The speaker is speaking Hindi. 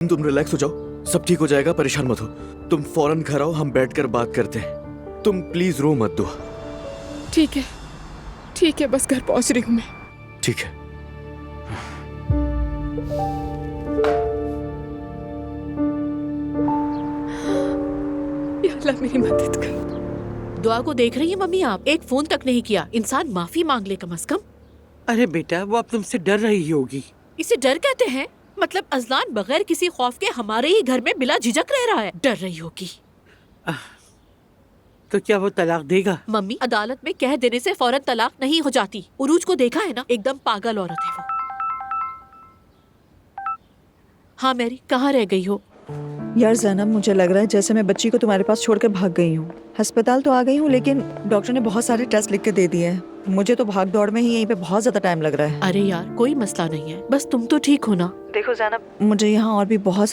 तुम रिलैक्स हो जाओ, सब ठीक हो जाएगा, परेशान मत हो। तुम फौरन घर आओ, हम बैठकर बात करते हैं। तुम प्लीज रो मत दो। ठीक है, बस घर पहुंच रही हूँ मैं। ठीक है। या अल्लाह मेरी मदद कर। दुआ को देख रही है मम्मी आप? एक फोन तक नहीं किया। इंसान माफी मांग ले कम से कम। अरे बेटा, वो अब तुमसे डर रही होगी। इसे डर कहते हैं? मतलब अजलान बगैर किसी खौफ के हमारे ही घर में बिला झिझक रह रहा है। डर रही होगी। तो क्या वो तलाक देगा? मम्मी, अदालत में कह देने से फौरन तलाक नहीं हो जाती। उरूज को देखा है ना, एकदम पागल औरत है वो। हाँ मैरी, कहाँ रह गई हो? यार ज़ैनब, मुझे लग रहा है जैसे मैं बच्ची को तुम्हारे पास छोड़कर भाग गई हूँ। अस्पताल तो आ गई हूँ, लेकिन डॉक्टर ने बहुत सारे टेस्ट लिख के दे दिए हैं। मुझे तो भाग दौड़ में ही यहीं पे बहुत ज्यादा टाइम लग रहा है। अरे यार, कोई मसला नहीं है, बस तुम तो ठीक हो ना? देखो ज़ैनब, मुझे यहाँ और भी बहुत